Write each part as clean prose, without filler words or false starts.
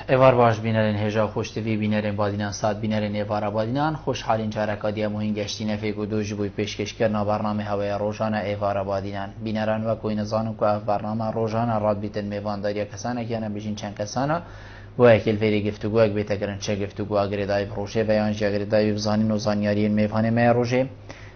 ایوار باش بینرین هجا خوشتوی بینرین بادینان ساد بینرین ایوارا بادینان خوشحالین چارکادی مهین گشتی نفیق و دوج بوی پیشکش کردن برنامه هوای روزانه ایوارا بادینان بینران و کوین زانو که برنامه روزانه راد بیتن میوانداری کسانه که نبیشین چند کسانه و اکل فری گفتگو اگ بیت کردن چه گفتگو اگریدای بروشه بیان اگریدای بزانین و زانیاری میوانه می روزه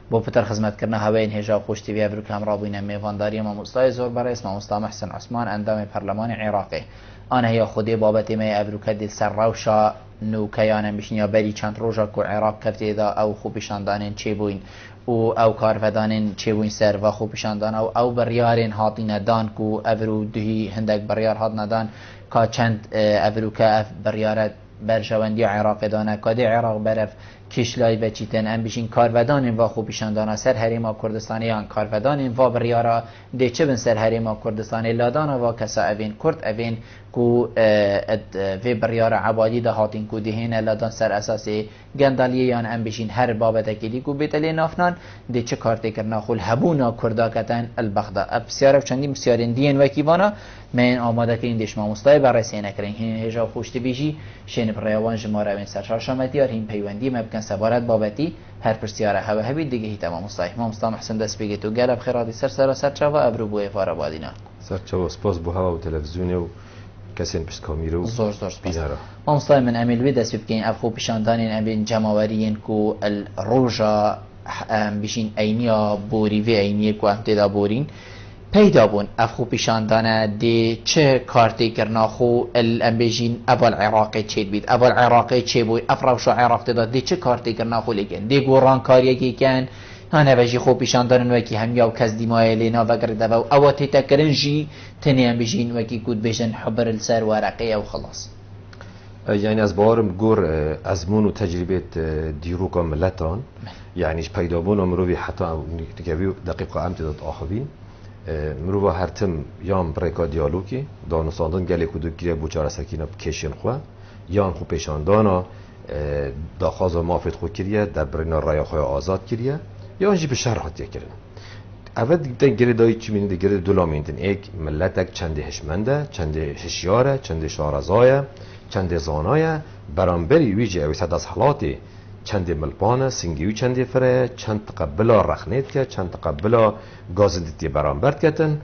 با پتر خدمت کردن هوای هجا خوشتوی ابرو کام رابین میوانداری ما مستای زور برای اسم مستام محسن عثمان اندام پارلمان عراقی آن هیا خودی بابت می ابروکه دل سر روشا نوکیانم بشنیا بری چند روزا کو عراق کفتی دا او خوبشان دانین چی بوین او کارفدانین چی بوین سر و خوبشان دان او بریارین هاتین دان کو ابرو دهی هندک بریار هات ندان کا چند ابروکه بریارت برجواندی عراق دانه کادی عراق برف کشلای و چیتن ام بشین کارودانین و خوبشان دانا سر حریم کردستانیان کارودانین و بریارا دیچه بن سر حریم کردستانی لادانا و کسا اوین کرد اوین کو و بریارا عبادی ده هاتین کو دهین لادان سر اساسی گندالیان ام بشین هر بابت کلی کو بیتلی نافنان دیچه کارتی کرنا خول هبونا کرداکتن البغدا بسیار چندی بسیارین دین و کیوانا من آماده که این دشما مستای برای سینه کرین هجا خوشت بیجی شین پریوان جماره این سرشار شامتی هر این پیوندی مبکن سبارت بابتی هر پرسیاره هوا هبی دیگه هی تمام مستای ما مستام محسن دست بگی تو گلب خیراتی سر چاوا ابرو بوی فارا بادینا سر چاوا سپاس بو هوا و تلویزیون و کسین پشت کامیرو زور سپاس ما مستای من امیل وی دست بگین ابخو پیشاندانین امین جماوریین کو الروجا بشین اینیا بوری و اینی کو امتدا بورین پیدا بون افخو پیشاندانه دی چه کارتی کرنا خو الامبیجین اول عراقی چه بید اول عراقی چه بوی افروشا عراق داد دی چه کارتی کرنا خو لگن دی گوران کاریه کی کن هنه وجی خو پیشاندانن وکی هم یا کس دیمای لینا وگرده و اوتی تکرنجی تنی امبیجین وکی کود بیشن حبر السر ورقی او خلاص یعنی از بارم گور ازمون و تجربه دیروکا ملتان یعنی پیدا بون امروی حتی نگوی دقیقا امتداد آخوین مرو هر تم یام برکا دیالوگی دانستان گله کدو گیره بوچار سکینه کشین خو یان خو پیشاندانا داخواز مافت خو کریه در برنا رای خو آزاد کریه یا انجی به شرحات کردن اول دیگه گره دای چی میند گره دولامیندن یک ملتک چند هشمنده چند هشیاره چند شارزایه چند زانایه برانبری ویجه او صد از حالاتی چند ملپانه سنگیوی چند فره چند تقبلا رخنیت که چند تقبلا گازندیتی برانبرد کتن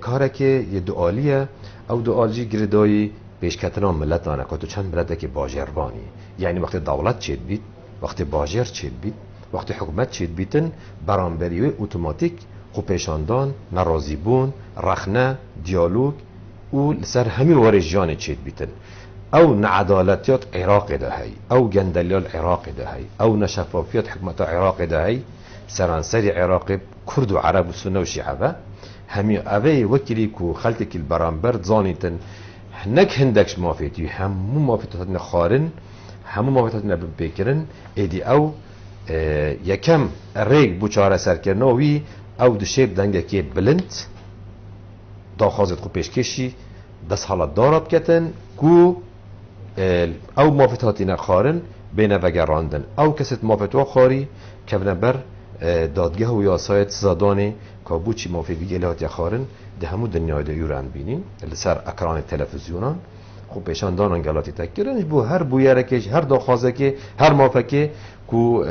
کاره که یه دعالیه او دعالی گردایی پیش کتنا ملت آنه که تو چند ملت که باجروانی یعنی وقتی دولت چید بید وقتی باجر چید بید وقتی حکومت چید بیتن برانبریوی اتوماتیک خو پیشاندان نرازی بون رخنه دیالوگ او لسر همین وارجان چید بیتن او نعدالتیات عراق دهی او گندلیال عراق دهی او نشفافیت حکمت عراق دهی سرانسری عراق کرد و عرب و سنه و شیعه همی اوه وکیلی کو خلقی که برانبرد زانیتن نک هندکش مافیتی همو مافیتات نخارن همو مافیتات نبکرن ایدی او یکم ریگ بوچاره سرکرناوی او دشیب دنگه که بلند داخوازت خو پیشکشی دست حالت داراب کتن کو او موافقاتی نخارن بین وگراندن او کست موافقت خاری که بر دادگاه و یاسایت زادانی که بوچی موافقی الهات خارن ده همو دنیای ده یوران بینیم سر اکران تلویزیونان خوب پیشان دانان گلاتی تکرن بو هر بویرکش هر داخوازه که هر موافقه کو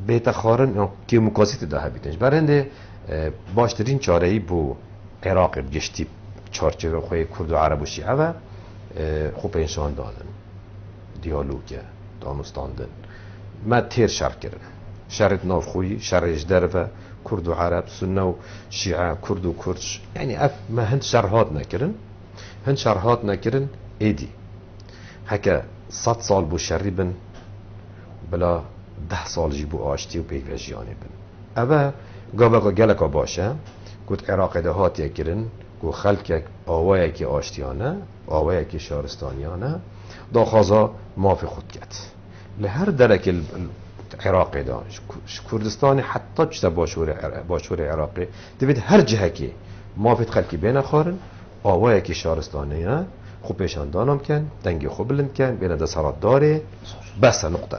بیت خارن که مکاسیت ده بیتنش برنده باشترین چارهی بو عراق گشتی چارچه خوی کرد و عرب و شیعه و خوب انشان دادن دیالوگه دانستاندن ما تیر شر کردن شرط ناف خویی شرش در و کرد و عرب سنه و شیعه کرد و کردش یعنی ما هند شرحات نکردن ایدی حکا 100 سال بو شری بن بلا 10 سال جی بو آشتی و پیوژیانی بن اوه گاوه گلکا باشه گوت عراق ده هات کرن گو خلق آوایی که آشتیانه آوایی که شهرستانیانه داخوازا مافی خود کت لهر درک عراقی دانش کردستان حتی چه باشور عراقی دوید هر جهه که مافی خلقی بین خارن آوایی که شهرستانیانه خوب پیشان دانم کن دنگی خوب بلند کن بین دستارات داره بس نقطه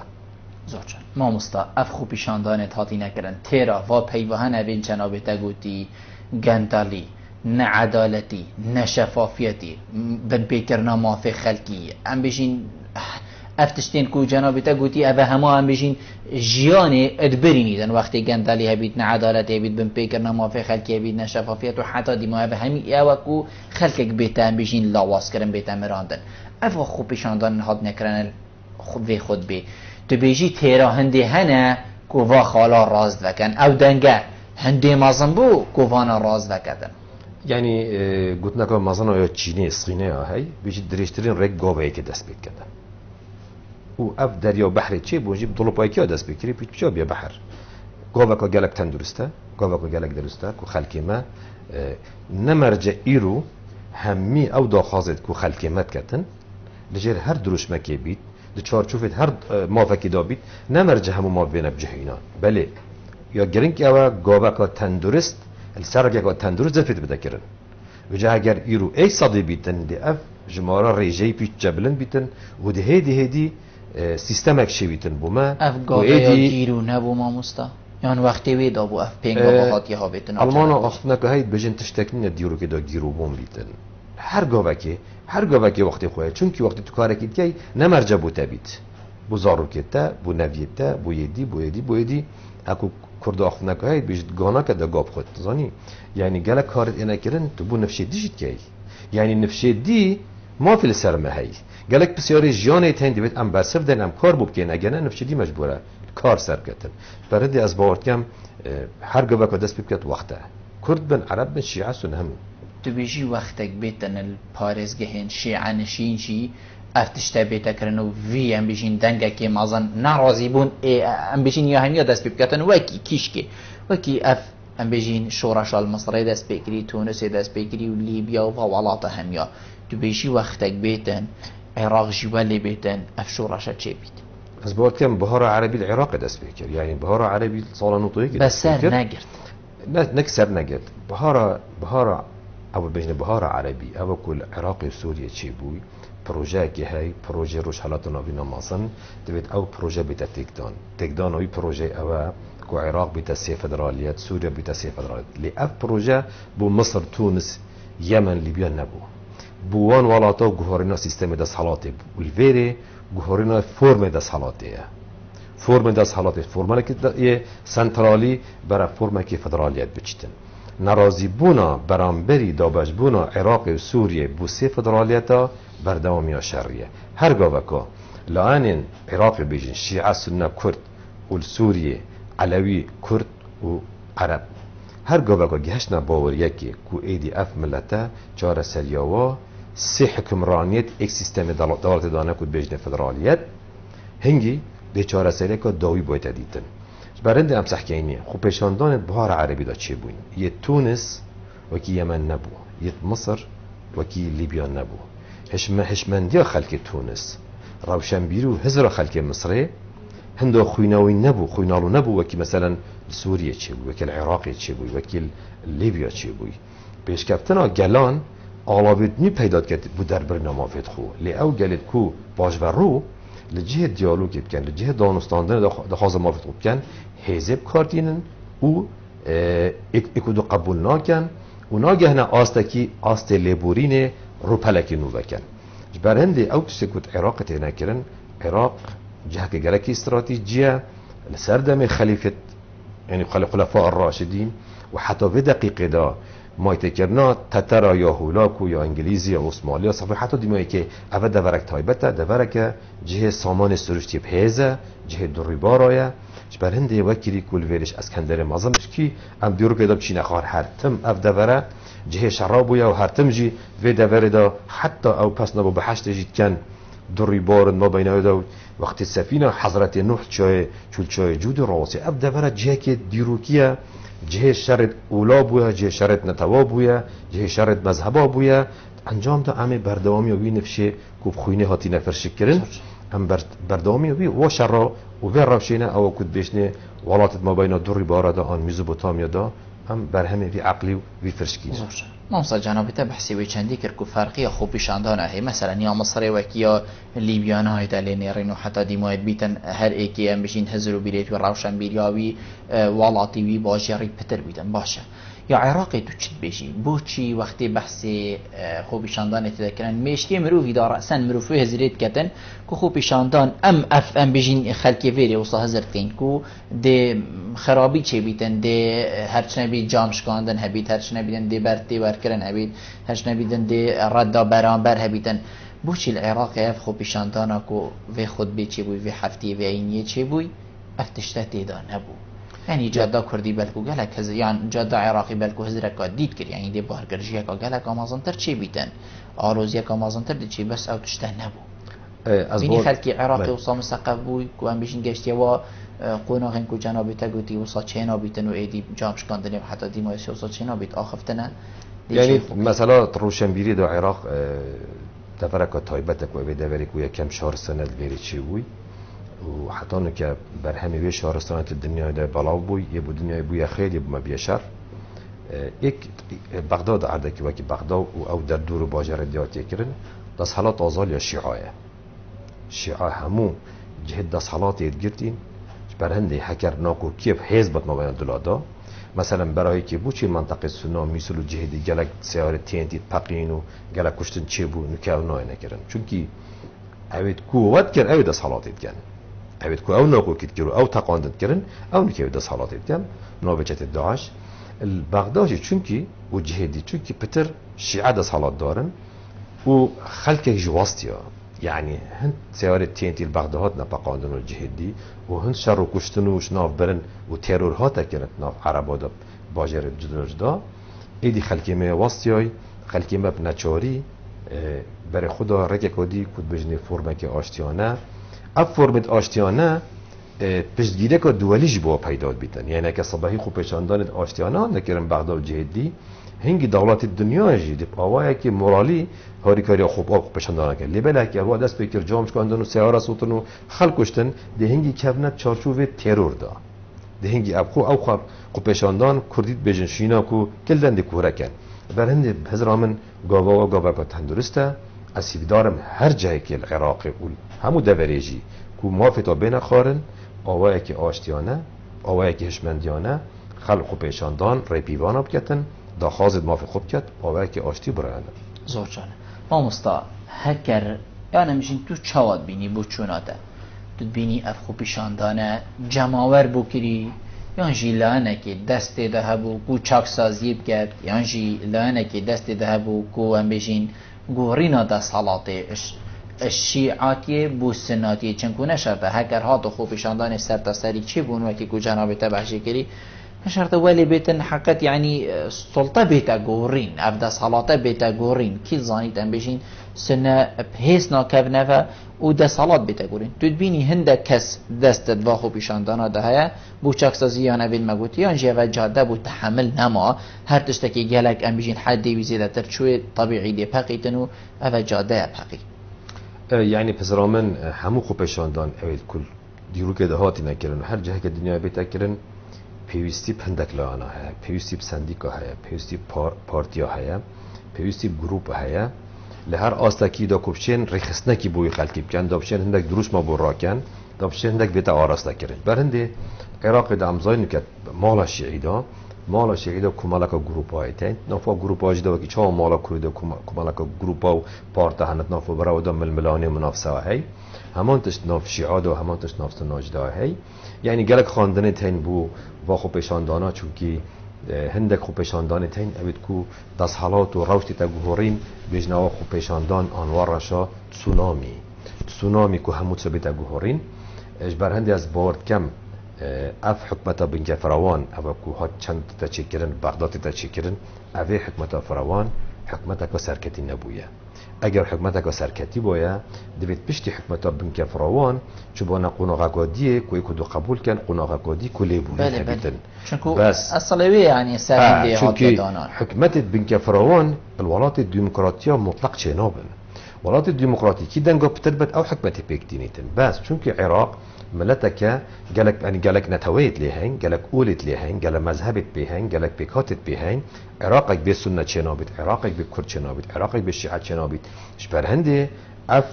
زوجان ما مستا اف خوب پیشان دانت هاتی نکرن تیرا و پیوهن اوین جناب تگوتی گندالی نعدالتی نشفافیتی بن پیکرنا مافی خلکی ام بشین افتشتین کو جنابتا گوتی اوه همه هم بشین جیان ادبرینی دن وقتی گندلی هبید نعدالت هبید بن پیکرنا مافی خلکی هبید نشفافیت و حتی دیما اوه همی اوه کو خلکک بیتا هم بشین لاواز کرن بیتا مراندن اوه خوب پیشاندن هاد نکرن خوب خود بی تو بیجی تیرا هنده هنه کو وا خالا راز وکن او دنگه هنده مازن بو کو وانا راز وکدن یعنی گوت نکن مازن آیا چینی سخینه هایی بیجی دریشترین رگ گاوهی که دست بید کردن او اف دریا بحر چی بونجی دلو پای که دست بکری پیش بیا بحر گاوه که گلک تندرسته گاوه که گلک درسته کو خلکی ما نمرجع ایرو همی او داخازد کو خلکی مت کتن لجر هر دروش مکی بید د چارچوفت هر مافکی دابید نمرجع همو ما بین بجهینا بله یا گرینگ یا گاوه که تندرست السرقه که تندرست زفت بده کرن وجه اگر ایرو ای صدی بیتن دی اف جمارا ریجی پیش جبلن بیتن و ده هدی سیستمک شی بیتن بوما اف گاوه گیرو نبو ما مستا یان وقتی وی دا بو اف پینگا باهات ها بیتن آلمان آخنا که هید بجن تشتکنین دیرو که دا گیرو بوم بیتن هر گاوه که وقتی خواه چون که وقتی تو کاره کید که نمرجع بو تبید بو زاروکتا بو نویتا بو یدی اکو کرد آخنا که هید بجد گانا که دا گاب خود زانی یعنی گله کارت اینا کرن تو بو نفشه دی جد که یعنی نفشه دی ما فی السرمه هی گلک بسیاری جیانه تین دیوید ام برسف دن ام کار بوب که نگنه نفشه دی مجبوره کار سر کتن برای از باورد کم هر گوه که دست بکت وقته کرد بن عرب بن شیعه سن همو تو بیجی وقتک بیتن الپارزگهن شیعه نشین شی افتشتا بیتا کرن و وی ام بیشین دنگه که مازن نرازی بون ام بیشین یا همیا دست بکتن وکی کیشکه وکی اف ام بیشین شورش المصری دست بکری تونس دست بکری و لیبیا و ولات همیا تو بیشی وقتک بیتن عراق جوالی بیتن اف شورش چه بیت از باید کم بهار عربی العراق دست بکر یعنی بهار عربی سال نوتوی که بس سر نگرد نکسر نگرد بهار او بجن بهار عربی او کل عراق و سوریه چی بوی پروژه که های پروژه روش حالات نابینا ماسن دوید او پروژه بیتا تکدان اوی پروژه او کو عراق بیتا سی فدرالیت سوریا بیتا سی فدرالیت لی اف پروژه بو مصر تونس یمن لیبیا نبو بوان والاتا گوهرینا سیستم دست حالاته والویره گوهرینا فرم دست حالاته فرماله که یه سنترالی برای فرمه که فدرالیت بچیتن نرازی بونا برانبری دابش بونا عراق و سوریه بو سی فدرالیتا بردوامی ها شریه هر گاوه که لعنین عراق بیجن شیعه سنه کرد و سوریه علوی کرد و عرب هر گاوه که گهشنا باوریه که کو ایدی اف ملتا چاره سریاوا سی حکمرانیت ایک سیستم دولت دانه کد بیجن فدرالیت هنگی بیچاره سریه که داوی باید دیدن برنده امسح که اینیه خب پیشاندان بهار عربی دا چه بوین یه تونس وکی یمن نبو یه مصر وکی لیبیا نبو هشمندی خلک تونس روشنبیرو هزار خلک مصره هندو خویناوی خوینالو نبو وکی مثلا سوریه چه بوی وکی العراق چه بوی وکی لیبیا چه بوی پیشکفتنا گلان آلابیدنی پیداد کرد بود در برنامه فید خو لی او گلید کو باش و رو لجه دیالوگ بکن لجه دانستاندن دخواز موافق بکن حزب کارتینن او اکودو قبول ناکن و ناگهنه آستکی آست لیبورین رو پلکی نو بکن برهنده او کسی کود عراق تینا کرن عراق جهه که گرکی استراتیجیه لسردم خلیفت یعنی خلفاء الراشدین و حتی به دقیقه دا مایت کرنا تترا یا هولاکو یا انگلیزی یا عثمالی یا صفحه حتی دیمایی که اول دورک تایبته دورک جه سامان سرشتی بهزه جه دوریبارایه بر هنده وکیلی کل ویرش اسکندر مازمش کی ام دیرو که دا بچین اخوار هر تم اف دوره جه شرابویا و هر تم جی وی دوره دا حتی او پس نبو بحشت جید کن دوریبار ما بینه دا وقتی سفینه حضرت نوح چای جود راسي اف دوره جه که دیروکیه جه شرط اولا بویا جه شرط نتوا بویا جه شرط مذهبا بویا انجام دا امه بردوامی وی نفشه کوب خوینه هاتی نفرش کرن ام بردوامی وی و شرا و وی روشینه او کد بیشنه ولاتت ما بین دوری بارا دا آن میزوپوتامیا دا ام برهمه وی عقلی و وی فرشکی مامسا جنابته بحثی و چندی کرد که فرقی خوب پیشاندان هی مثلا یا مصر و یا لیبیان های دلینرین و حتی دیمایت بیتن هر ایکی هم بشین هزر و بیریت و روشن بیریاوی والاتی وی باجری پتر بیتن باشه یا عراقی تو چی بشی بوچی وقتی بحثی خوب پیشاندان تذکرن میشتی مروفی دار اصلا مروفی هزریت کتن که خوب پیشاندان ام بشین خلکی ویری وصا هزرتین که ده خرابی چی بیتن ده هرچ نبی جامش کاندن هبیت هرچ نبیدن ده برتی برکرن هبیت هرچ نبیدن ده ردا برانبر هبیتن بوچی العراق اف خوب پیشاندانا که وی خود بی چی بوی وی حفتی وی اینیه چی بوی افتشتاتی دا نبو يعني جادا كردي بالكو قالك يعني جادا عراقي بالكو هزرك ديت كر يعني دي بارگرجيا قالك امازونتر چي بيتن اروزيا امازونتر دي چي بس او تشته نبو بيني خلقي عراقي وصا مسقبوي كو ام بيشن گشتيا و قوناغن كو جنابي تگوتي وصا چينا بيتن و ايدي جامش كاندني حتى دي مايسي وصا چينا بيت اخفتنا يعني مثلا روشنبيري دو عراق تفرق تايبتك و بدوري كو كم شهر سنه بيري چي وي و حتی اون که بر همه وی شهرستانات دنیا ده بالاو بوی یه بود دنیای بوی خیلی یه بود ما بیشتر یک بغداد عرضه که وقتی بغداد او در دور باجر دیاتی کردن دست حالات آزال یا شیعه همو جهت دست حالات یدگرتین بر هنده حکر ناکو کیف حزبت ما بین دلادا مثلا برای که بو چی منطقه سنا میسلو جهدی گلک سیاره تینتی پقین و گلک کشتن چی بو نکاو نای نکردن چونکی اوید قوت کرد اوید دست حالات یدگن اوید کو او ناکو کت کرو او تقاندت کرن او نکاو دست حالات یدگن نوبچت داعش البغدادی چونکی و جهدی چونکی پتر شیعه دست حالات دارن و خلق جواستیا يعني هند سيارة تينتي البغداد نبقاندن الجهدي وهند شر وكشتن وشناف برن وتيرور هاتا كانت ناف عربادا باجر جدا ايدي خلقي ما واسطياي خلقي ما بنچاري برای خدا رکه کدی کد بجنی فرمه که آشتیانه اف فرمت آشتیانه پشتگیره که دولیش با پیداد بیتن یعنی که صباحی خوب پیشاندان آشتیانه نکرم بغداد جهدی هنگی دولت دنیا جدی آوایی که مورالی هاری کاری خوب پیشاندان کرد لیبل که هوا دست بکر جامش کندن و سیاره سوتن و خلق کشتن ده هنگی کبنت چارچوب ترور دا ده هنگی ابخو او خوب پیشاندان کردید بجن شینا کو کلدن دی کوره کن برند هزرامن گاوا و گاوا تندرسته اسیب دارم هر جایی که العراق اول همو دوریجی کو موافقه بین خارن آوایی که آشتیانه آوایی که هشمندیانه خلق و پیشاندان ریپیوان بکتن دا خازد موافق خوب کت آوایی که آشتی برایانه زور جانه ما مستا هکر یعنی میشین تو چواد بینی بو چوناته تو بینی اف خو پیشاندانه جماور بو کری یان جی لانه که دست ده هبو کو چاک سازی بکرد یان جی لانه که دست ده هبو کو هم بشین گورینا دا صلاته الشیعاتی بو سناتی چنکو نشرده هکر هاتو خوب پیشاندان سر تا سری چی بون وکی کو جناب تبعشی کری نشرده ولی بیتن حقیقت یعنی سلطه بیتا گورین افدا صلاته بیتا گورین کی زانیت ام بشین سنه بحیث ناکب نفه و ده صلات بیتا گورین تو بینی هنده کس دست دوا خوب پیشاندانا ده هیا بو چاکسازی یا نوید مگوتی یا جیوه جاده بو تحمل نما هر تشتکی گلک ام بشین حدی ویزیده تر چوی طبیعی دی پقیتنو او جاده پقی يعني پسرامن همو خوب پیشاندان اوید کل دیرو که دهاتی نکرن هر جهه که دنیا بیتا کرن پیوستی پندک لانا هیا پیوستی سندیکا هیا پیوستی پارتیا هیا پیوستی گروپ هیا لهر آستکی دا کبچین ریخستنکی بوی خلقی بکن دابشین هندک دروس ما بو راکن دابشین هندک بیتا آراسته کرن برهنده عراق دا امزای نکت مالا شیعی دا کمالکا گروپ های تین نافا گروپ های جدا وکی چا مالا کروی دا کمالکا گروپ ها و پارتا هنت نافا براو دا ململانی منافسه هی همان تشت ناف شیعه دا و همان تشت ناف سناجده هی یعنی گلک خواندن تین بو و خوب پیشاندانا چونکی هندک خوب پیشاندان تین اوید کو دست حالات و روشتی تا گوهرین بجنوا خوب پیشاندان آنوار رشا تسونامی که همون سبی تا گوهرین اجبر هندی از بارد کم اف حکمتا بنگ فراوان او کو ها چند تا چکرن بغداد تا چکرن اوی حکمتا فراوان حکمتا که سرکتی نبویه اگر حکمتا که سرکتی بویه دوید پشتی حکمتا بنگ فراوان چوبانا قناغاگادیه کوی کدو قبول کن قناغاگادی کلی بویه تبیتن بس اصلوی يعني سرهندی هات دانان حکمت بنگ فراوان الولات الديمقراطية مطلق چنابن ولات الديمقراطية کی دنگا بتربت او حکمت پیکتینیتن بس چونکه عراق ملتك جالك يعني جالك نتويت لهين جالك قولت لهين جالك مذهبت بهين جالك بكاتت بهين عراقك بالسنة شنابت عراقك بالكرد شنابت عراقك بالشيعة شنابت شبر هندي اف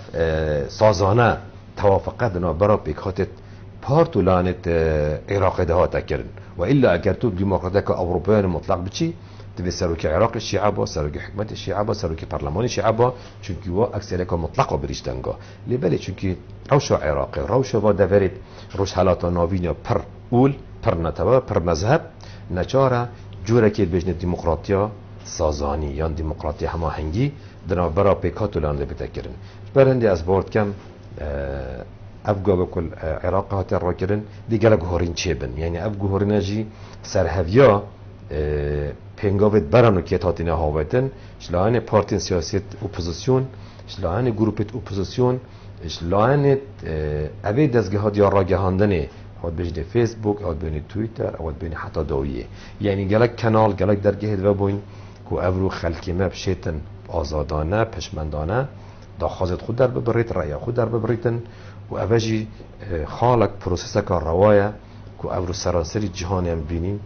سازانه توافقت دنا برا بكاتت بارتو لانت عراق ده تكرن والا اگر تو ديمقراطيك اوروبيان مطلق بچی تبي سروك عراق الشيعة با سروك حكومت الشيعة با سروك برلمان الشيعة با چونكي وا اكثريك مطلق بريشتنگا لبالي چونكي روشا عراقي روشا با دورت روش حالات ناوين پر اول پر نتبا پر مذهب نچاره جوره که بجن ديمقراطيا سازاني یا ديمقراطيا هماهنگی دنا برا بكاتولان ده بتكرن برندي از بورد كم افغا بكل عراق هات راكرن دي گلگ هورين چيبن يعني افغا هوريناجي سرهويا پنگاوت برانو کتاتین هاوتن شلاهن پارتین سیاست اپوزیسیون شلاهن گروپت اپوزیسیون شلاهن اوی دزگهات یا راگهاندنه هاد بجنه فیسبوک هاد بینه تویتر هاد بینه حتی داویه یعنی گلک کانال گلک درگهد و بوین که افرو خلکی ما بشیتن آزادانه پشمندانه داخازت خود در ببریت رأی خود در ببریتن و اوجی خالک پروسس کار روایه که افرو سراسری جهانی هم بینین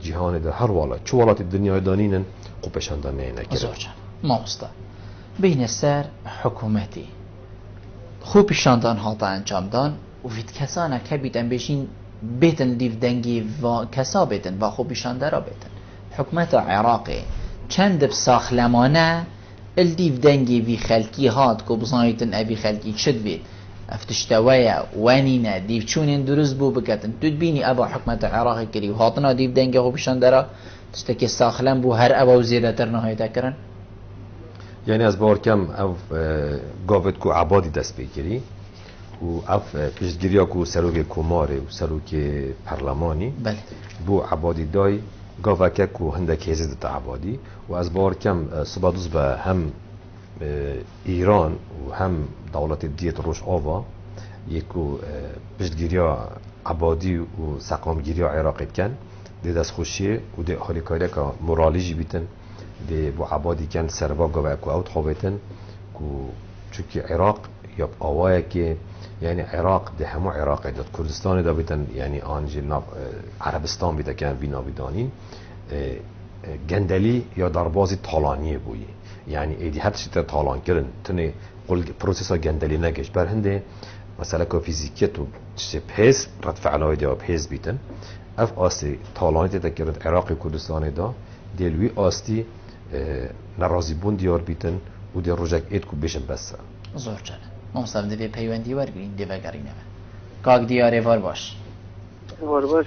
جهان در هر والا چه والات دنیای دانینن قوپشان دانه نکرد ماستا بین سر حکومتی خوب شاندان هاتا انجام دان و وید کسانه که بیتن بشین بیتن دیو دنگی و کسا بیتن و خوب شانده را بیتن حکومت عراقی چند بساخلمانه الدیو دنگی وی خلکی هات که بزنایتن ابی خلکی چد بید افتشتويا وانينا ديف چونين دروز بو بكتن تدبيني ابا حكمة عراقي كري وهاتنا ديف دنگه خو بشان درا تستكي ساخلن بو هر ابا وزيادة تر نهاية تكرن يعني از بار كم او قابت كو عبادي دست بكري و اف پیشگیریا کو سروک کماره و سروک پارلمانی بله بو عبادی دای گاوکه کو هندک هزید عبادی و از بار کم سبادوز به هم ایران و هم دولت دیت روش آوا یکو پیشگیریا عبادی و سقامگیریا عراقی کن دی دست خوشیه و دی حالی کاری که مورالیجی بیتن دی بو عبادی کن سروا گاوکه اوت خوابیتن کو چونکه عراق یا آوایه که یعنی عراق ده همو عراق داد کردستان دا بیتن یعنی آنجی عربستان بیتا کن بینا بیدانین گندلی یا دربازی طالانیه بویی یعنی ایدی هر چیز طالان کردن تنه قل پروسس گندلی نگش بر هنده مثلا که فیزیکیت و چه پیس رد فعلای دا پیس بیتن اف آستی طالانی تا کردن عراق کردستان دا دلوی آستی نرازی بون دیار بیتن و دی رجک اید کو بشن بسه زور جانه مصطفی دوی پیوندی ورگرین دیوگرینه کاک دیاره وار باش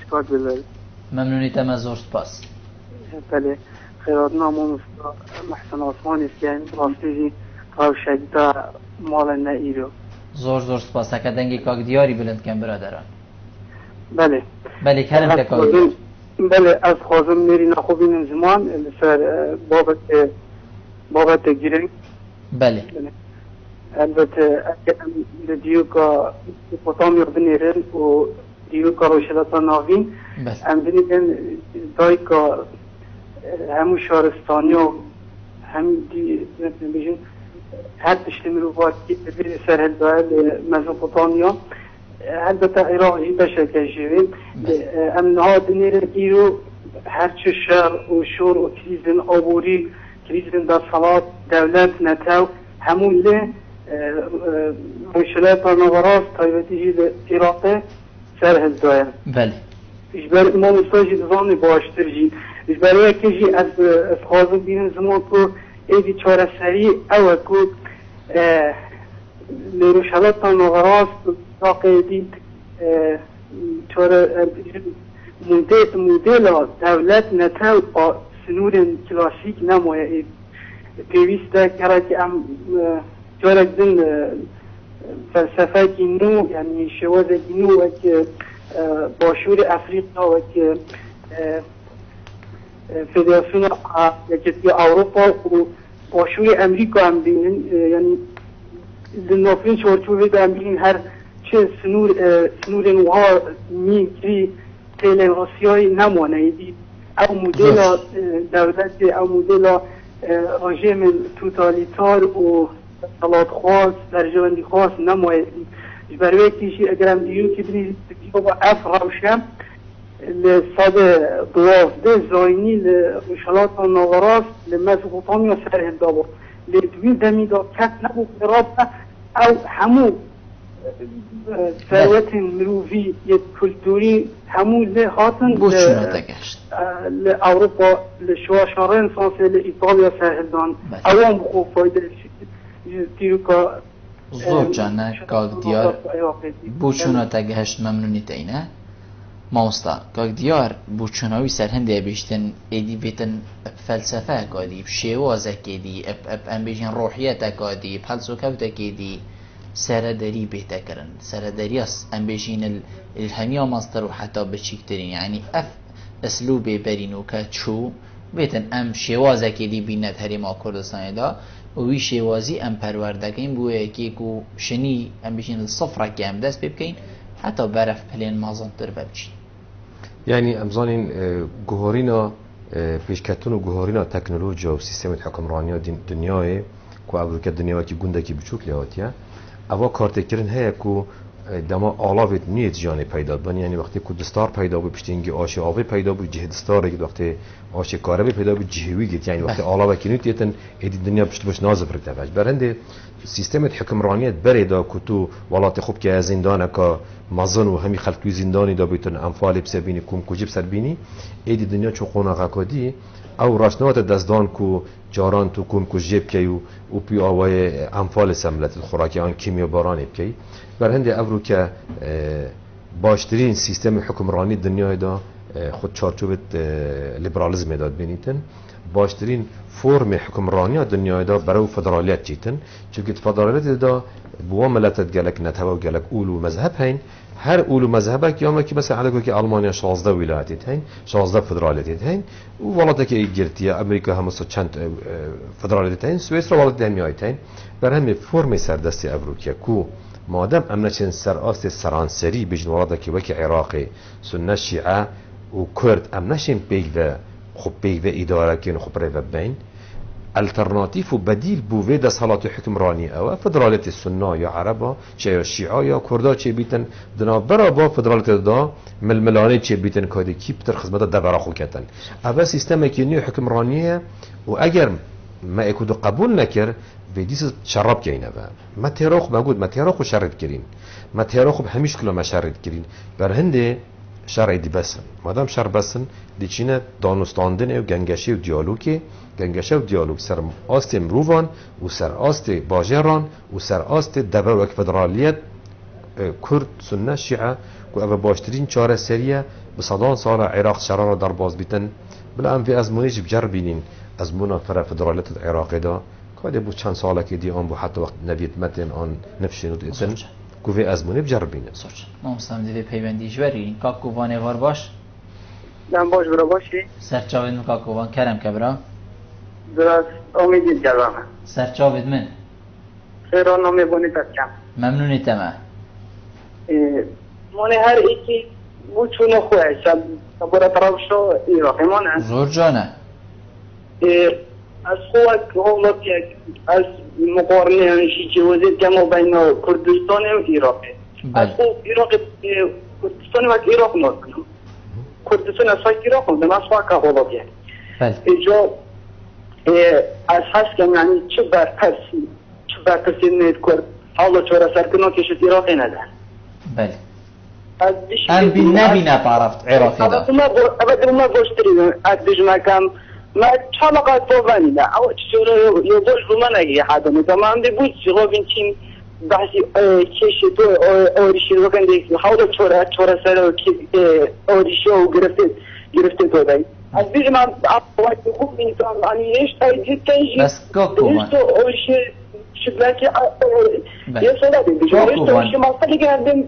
کاک بلد ممنونیتم از زور سپاس بله خیرات نامو محسن عثمانی است که راستی کارشگیده مال نئیرو زور سپاس که دنگی کاک دیاری بلند کن برادران بله کرم که کاک بله از خوازم میری نخوبین زمان سر بابت گیرنگ بله البته اگر دیو که پتامی بنیرن و دیو که روشلتا ناوین هم بنیدن دای که همو شهرستانی و هم بیشن هر تشتمی رو باید که سرحل دایل مزوپوتامیا البته عراق جیتا شکل شوید امنها دنیرن ایرو هرچه شهر و شور و کریزن آبوری کریزن در صلات دولت نتاو همون له روشلتا نوراس تایبتی جید عراق سرحل دایل بله اجبار امام استاجی دزانی باشتر جید برای کسی از خوازم بینم زمان که ایدی چاره سری اوه که لروشالات تا نغراست تاقه دید چاره مدل دولت نتاو سنور کلاسیک نمایه پیوسته کرده که ام چاره دن فلسفه کی نو یعنی شواز کی نو و که باشور افریقا و که فدراسیون یکی اروپا و باشور امریکا هم بینن یعنی نافین چورچوبی هم بینن هر چه سنور نوها میگری تلویزیونی نمونه ایدی او مدل دولت او مدل رژیم توتالیتار و سلطه خاص درجاندی خاص نمونه برای کیشی اگرم دیو که بینید دیو با اف روشم لصاد دوازده زاینی لمشالات و نوراس لمزغوطانی و سره دابو لدوی دمی دا کت نبو قرابه او همو ثروت مروفی یک کلتوری همو لهاتن لأوروبا لشواشاره انسانسه لإيطاليا سهلدان اوام بخو فایده دیوکا زور جانه کاک دیار بوچونا تگهشت ممنونیت اینه ماستا کاک دیار بوچوناوی سرهنده بیشتن ایدی بیتن فلسفه کادی شیوازه کدی ام بیشن روحیت کادی پلسوکوت کدی سرداری بیتا کرن سرداری است ام بیشین الهمیا ماستر و حتی بچیکترین یعنی اف اسلوب برینو که چو بیتن ام شیوازه کدی بیند هریما کردستان دا وی شیوازی ام پروردگین بوده که کو شنی ام بیشین صفره که ام دست ببکین حتی برف پلین مازن تر ببچین یعنی امزانین گوهرینا پیشکتون و گوهرینا تکنولوژیا و سیستم حکمرانی دنیای کو اول که دنیا کی گونده کی بچوک لیاتیه اوا کارتکرین هیا کو دما آلاوت نیت جانی پیدا بن یعنی وقتی کو دستار پیدا بود پشتینگی آش آبی پیدا بود جه دستار که وقتی آش کاربی پیدا بود جهوی گیت یعنی وقتی آلاو کنیت یتن ادی دنیا پشت باش نازف رتباش برنده سیستم حکمرانیت بریدا کو تو ولات خوب که زندان کا مازن و همی خلق زندانی دا بیتن انفال بسبینی کوم کوجب سربینی ادی دنیا چو قونا قادی او راشنات دزدان کو جاران تو کوم کو جيب کیو او پی اوای انفال سملت الخوراکی آن کیمیا بارانی بکی بر هند افرو که باشترین سیستم حکمرانی دنیای دا خود چارچوب لیبرالیسم داد بینیتن باشترین فرم حکمرانی دنیای دا برای فدرالیت جیتن چونکه فدرالیت دا بوا ملت گلک نتوا گلک اولو مذهب هین هر اولو مذهبك يوم كي بس على كي ألمانيا 16 ولايات هين 16 فدراليات هين وولات كي إنجلترا أمريكا هم چند فدراليات هين سويسرا ولات دميات هين برهم فرم سردستی أفروكيا كو مادام أمنشن سر أست سرانسري بجن ولات كي وكي عراقي سنة شيعة وكرد أمنشن بيجوا خب بيجوا إدارة كين خب ريفا بين الترناتيف وبديل بوفي دا صلاة حكمراني او فدرالية السنة يا عربا چه الشيعة يا كردا چه بيتن دنا برابا فدرالية دا ململاني چه بيتن كادي كي بتر خدمت دا براخو كتن اول سيستم كينيو حكمرانية و اگر ما اكودو قبول نكر فيديس شرب كينا ما تيروخ موجود ما تيروخ شرد كرين ما تيروخ بهميش كلو ما شرد كرين برهنده شرعي دي بسن مادام شر بسن دي چينه دانستاندن و گنگشي و ديالوگي گنگشه و دیالوگ سر آست مروان و سر آست باجران و سر آست دبر و فدرالیت کرد سنه شیعه و او باشترین چاره سریه به صدان سال عراق شرار را در باز بیتن بلا هم فی ازمونیش بجر بینین ازمونا فرا فدرالیت العراقی دا که بود چند ساله که دی آن بو حتی وقت نوید متن آن نفشینود ایتن که فی ازمونی بجر بینن ما مستم دیده پیوندیش برین کاکووانه وار باش دم باش برا باشی سرچاوید کاکووان کرم کبرا درست امیدید جوامه سرچاوید من خیران نامی بانید از کم ممنونی تمه مانه هر ایکی بو چونه خواه شب برا طرف شو ایراقی مانه زور جانه از خواه که حالات از مقارنه هنشی که وزید کم بین کردستان و ایراقی از خواه ایراق کردستان و ایراق نکنم کردستان از خواه ایراق نکنم از خواه که حالات اینجا از هست که یعنی چه برپرسی نید کرد حالا چورا سرکنان کشت ایراقی ندن بله ام بین نبینه طرف عراقی دا ابدا ما گوشترید ادیج مکم ما چالقات بوانی دا او چورا یو بوش بومن اگه حدمی تمام دی بود چیغا بین چین بحثی کشی تو اوریشی رو کنده حالا چورا سر اوریشی رو گرفته تو دایی از بیش من باید خوب می‌تونم آنیش تایید کنی. بس کاکوان. تو اویش شکلی که یه سوال دید. کاکوان. تو اویش مسئله که هم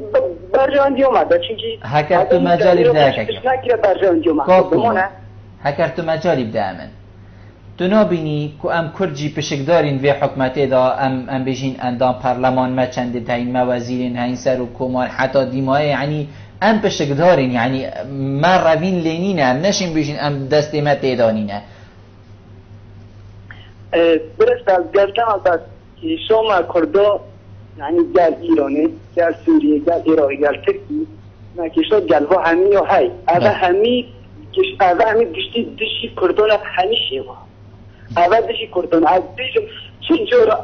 برجام دیومد. چونکی. هکر تو مجالی بده که. شکلی برجام دیومد. کاکوان. هکر تو مجالی بده من. تو نبینی که ام کرجی پشکدارین و حکمتی دا ام بیشین اندام پارلمان ما چند تاین موازیرین هاین سر و کمان حتی دیمای یعنی ام پشکدارین یعنی ما روین لینینه ام نشین بیشین ام دستی ما تیدانینه درست از گفتم از که شما کرده یعنی گل ایرانی گل سوریه گل عراقی گل ترکی نکشتا گل ها همی یا هی اوه همی گشتی دشی کردان همی شیوا اوه دشی کردان از دیجم چی جورا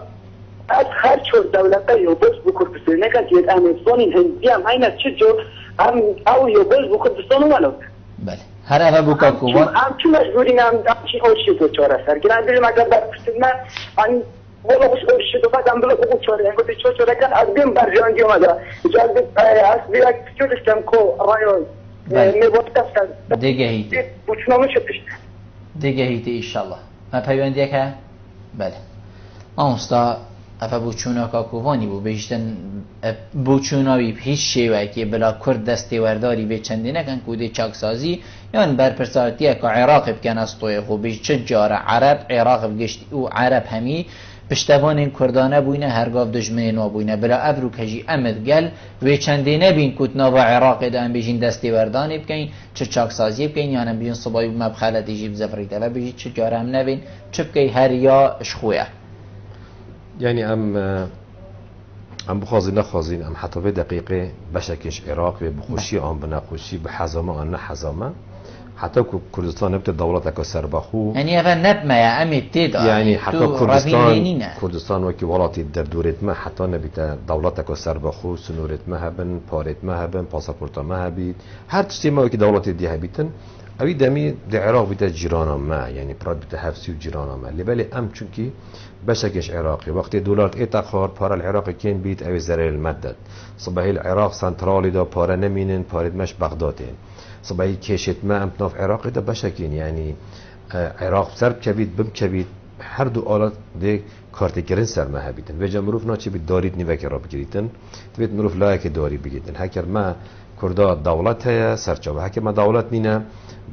از هر چور دولتا یا بس بکردستان نکن تید امیدستان این هندی هم این از چی جور هم او یا بس بکردستان ولو بله هر اوه بکا کوبان هم چون مجبورین هم چی آشی دو چاره سر گرن بیرم اگر برکستید من ولی خوش آشی دو بعد هم بلا بگو چاره انگو تی چاره کن از بیم برجانگی اومده جالب از بیرک چودشتم که رایو دیگه هیتی دیگه هیتی ایشالله ما پیوندیه که بله ما مستا افا بوچونا کاکوانی بو بیشتن بوچوناوی هیچ شیوه که بلا کرد دستی ورداری به چندی نکن کوده چاکسازی یان برپرساتیه که عراق بکن از توی خو بیش چه جاره عرب عراق بگشتی او عرب همی پشتوان این کردانه بوینه هرگاف دجمنه نوا بوینه بلا ابرو کجی امد گل و چنده نبین کت نوا عراق دان بیشین دستی وردانی بکن چه چاکسازی بکن یعنی بیشین صبایی مبخلت ایجیب زفریده و بیشین چه جاره هم نبین چه بکن هر یا اشخویه يعني ام بخوازين نخوازين ام حتى في دقيقة بشكش عراق بخوشي ام بنخوشي بحزامة ام نحزامة حتى كردستان نبت دولتك سربخو يعني هذا نبما يا امي تيدا يعني حتى كردستان وكي ولاتي در دورت ما حتى نبت دولتك سربخو سنورت ما هبن بارت ما هبن باسپورت ما هبيت هر تشتي ما وكي دولتي دي هبيتن اوی دمی در عراق بیت جیرانا ما یعنی پراد بیت حفظی و جیرانا ما لبالی ام چونکی بشکش عراقی وقتی دولار اتخار پارا العراق کین بیت اوی زرر المدد صباحی العراق سنترالی دا پارا نمینن پارد مش بغدادین صباحی کشت ما امتناف عراقی دا بشکین یعنی عراق سرب کبید بم کبید هر دو آلات ده کارت گرن سر ما هبیتن و جا مروف ناچه بید دارید نیوکی را بگیریتن تبید مروف لایک داری بگیریتن هکر ما کردا دولت هیا سرچاوه هکر ما دولت نینه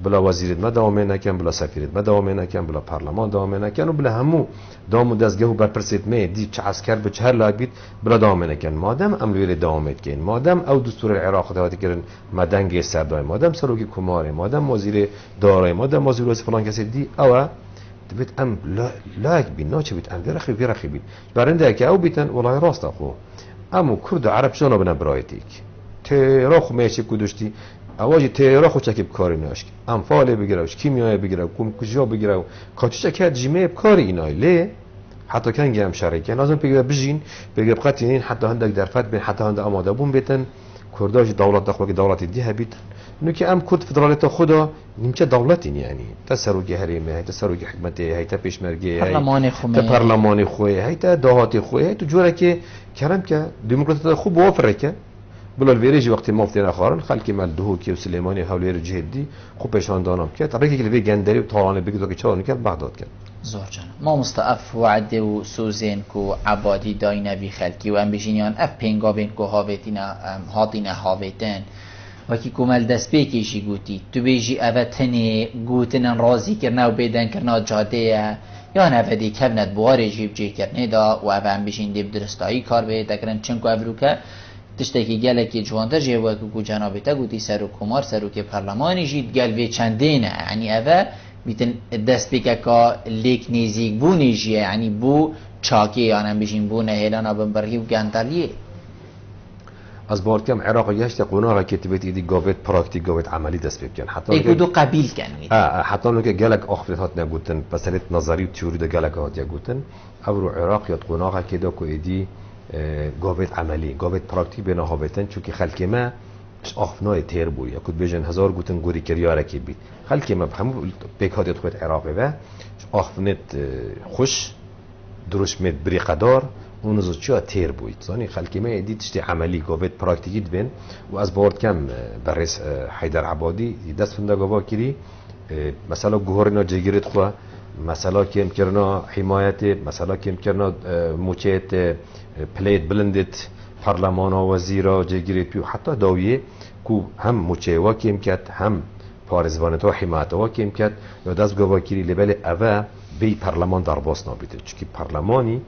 بلا وزیرت ما دوامه نکن بلا سفیرت ما دوامه نکن بلا پارلمان دوامه نکن و بلا همو دامو دستگاه و برپرسید می دی چه عسکر به چه هر لاک بید بلا دوامه نکن مادم املویر دوامت کن مادم او دستور العراق دواتی کرن مدنگ سردای مادم سروکی کماره مادم وزیر دارای مادم وزیر واسه فلان کسی دی او تبیت ام لاک بین ناچه بیت ام بیرخی بید برنده که او بیتن والله راست اخو امو کرد عرب شانا بنا برایتیک تراخو میشه کدوشتی اواجی تراخو چکیب کاری ناشک انفاله بگیره کیمیایی بگیره کجا بگیره کاتوچا کرد جیمه کاری اینای لی حتی کنگی هم شریکه لازم بگیره بجین بگیره بقتینین حتی هندک درفت بین حتی هند آماده بون بیتن کرداش دولت داخل دولت دیه بیتن نوکی ام کرد فدرالیت خدا نیمچه دولتین یعنی تسروگی حریمه هی تسروگی حکمتی هی تا پیشمرگی هی پارلمانی خوی هی تا دهاتی خوی هی تو جوره که کردم که دموکراسی خوب وافره که بلا الویریجی وقتی مفتین آخران خالقی مال دهوکی و سلیمانی حولیر جهدی خوب پیشان دانم کرد ترکی که لوی گندری و طالانه بگید که چهار نکرد بغداد کرد زور جان ما مستعف وعده و سوزین کو عبادی داینه بی خلکی و ام بجینیان اف پینگا بین کو هاتین هاویتن وکی کومل دست بیکیشی گوتی تو بیجی اوتنی گوتنن رازی کرنا و بیدن کرنا جاده یا نفدی کبنت بواری جیب جی کرنه دا و ام بجین دیب درستایی کار بید اکرن چنکو افروکه تشتکی گله که جوانتر جیوه که جنابه گوتی سرو کمار سرو که پرلمانی جید گل وی چندینه یعنی اوه بیتن دست بکه که لیک نیزیک بو نیجیه یعنی بو چاکی یعنی بشین بو نهیلانا بمبرگی و گندالیه از بار کم عراق یشت قناغه که تبیت ایدی گاوت پراکتیک گاوت عملی دست بکن حتی ایکو دو قبیل کنید حتی اونو که گلک آخفت هات نگوتن بسالت نظری و تیوری دا گلک هات یگوتن او رو عراق یاد قناغه که دا که ایدی گاوت عملی گاوت پراکتیک بنا هاوتن چون که خلک ما آخفنای تیر بوی یا کد بیشن هزار گوتن گوری کریاره کی بید خلک ما بخمو بکهات خود عراقی و آخفنت خوش دروش مد بری قدار اون از چیا تیر بوی زانی خلک ما دید چتی عملی گاوت پراکتیکی بین و از بارد کم بررس حیدر عبادی دست فنده گاوا کری مثلا گوهرنا جگیرت خوا مثلا کم کرنا حمایت مثلا کم کرنا موچیت پلیت بلندت پارلمانا وزیرا جگیرت پیو حتی داویه کو هم موچیوا کم کرد هم پارزوانتا حمایتوا کم کرد یا دست گاوا کری لبل اوه بی پارلمان در باس نابیده چون که پارلمانی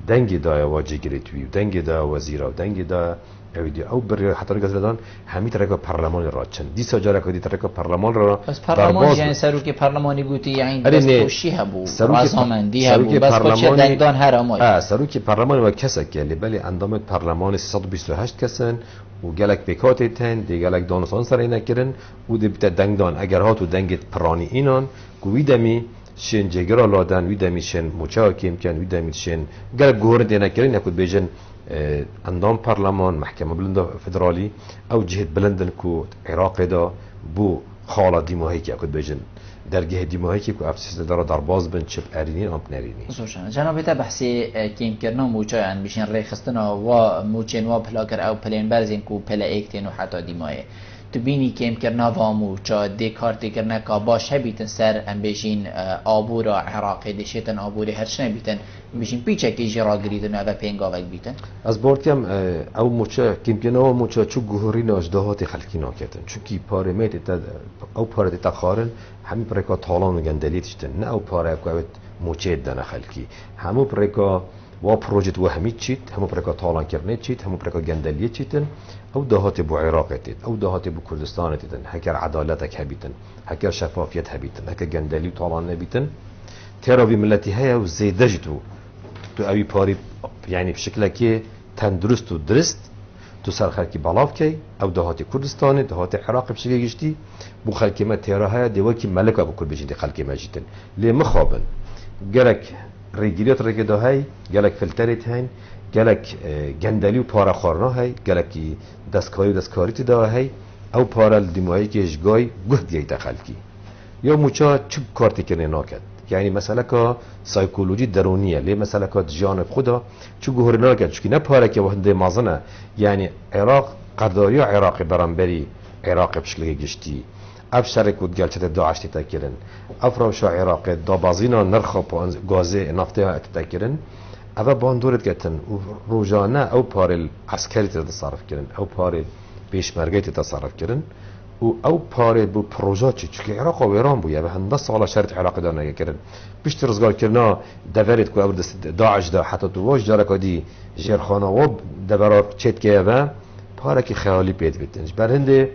دنگ دای واجه گیرتوی و دنگ دای وزیرا و دنگ دای اویدی او بر حتی گذردان همین طرق پارلمان را چند دیسا جاره کدی طرق پارلمان را بس پارلمان یعنی سروک پارلمانی بودی یعنی دستخوشی هبو رضامندی هبو بس کچه دندان هرمای سروک پارلمان و کسا که بلی اندام پارلمان 328 کسن و گلک بکات تن دی گلک دانستان سر نکردن و دی بت دندان اگر هاتو دنگت پرانی اینان کویدمی شن جگرا لادن ویدمی شن مچاکیم کن ویدمی شن گلک گوهر دی نکردن یکود بیجن اندام پارلمان محکمه بلند فدرالی او جهت بلندن کو عراق دا بو خالا دیماهی که اکد بیجن درگه دیماهی که کو افسیس داره در باز بند چپ ارینین آمپ نرینی زوجان جناب تا بحثی کیم کرنا موچای ان بشین ریخستنا و موچین و پلاکر او پلین برزین کو پلا ایکتین و حتی دیماهی تو بینی کیم کرنا و موچا دیکارتی کرنا که باش هبیتن سر ام بشین آبورا عراقی دیشیتن آبوری هرچنه بیتن بشین پیچه که جرا گریدن و پینگاوک بیتن از بارتیم او موچا کیم کرنا و موچا چو گوهری ناجدهات خلقی ناکتن چونکی پارمیت او پارت تخارن همین پرکا طالان و گندلیتشتن نه او پاره که موچید دانه خلقی همو پرکا و پروژه وهمی چیت همو پرکا طالان کرنه چیت همو پرکا گندلیه چیتن او دهات بو عراق تید او دهات بو کردستان تیدن هکر عدالتک هبیتن هکر شفافیت هبیتن هکر گندلی و طالان نبیتن تراوی ملتی هیا و زیده جتو تو اوی پاری یعنی بشکل که تندرست و درست تو سر خلکی بلاف کی او دهات کردستان دهات عراق بشکل گشتی بو خلکی ما تیرا هیا دیوکی ملک ابو کرد بجین دی خلکی ما جیتن لی مخابن گرک ریگیریت رگه ده های گلک فلتریت هین گلک گندلی و پارا خورنا های گلکی دستکاری و دستکاری تی ده های او پارا دیمایی که اشگای گهد دیگه تخلکی یا موچا چوب کارتی کنه ناکد یعنی مثلا که سایکولوژی درونیه لی مثلا که جانب خدا چو گهر ناکد چون نه پارا که وحده مازنه یعنی عراق قداری و عراق برانبری عراق بشکل گشتی اف شرک ود گلچه داعش تکرن افراش عراق دابازینا نرخ گازه نفته تکرن اوا باندورت گتن و روزانه او پار عسکری تصرف کردن او پار پیشمرگی تصرف کردن و او پار بو پروژه چون عراق و ایران بو یا به هنده سال شرط عراق دانه کردن بیشتر رزگار کردن دورت کو او داعش دا حتی تو واج داره کدی جرخانه و دورا چت که و پارکی خیالی پید بیتنج برنده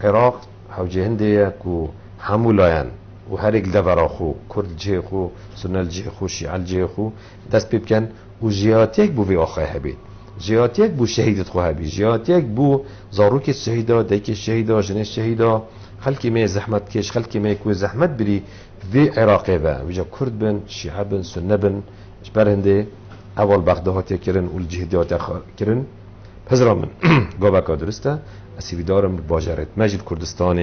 عراق حوجه هنده کو همولاین و هر یک دورا خو کرد جه خو سنل جه خو شیعل جه خو دست بکن و جهات یک بو وی آخه هبید جهات یک بو شهیدت خو هبید جهات یک بو زاروک شهیدا دیک شهیدا جنش شهیدا خلکی می زحمت کش خلکی می کو زحمت بری وی عراقی و ویجا کرد بن شیعه بن سنه بن جبر هنده اول بغداد کرن و الجهادات کرن پزرا من گوبا کا درسته اسیویدارم باجرت مجد کردستان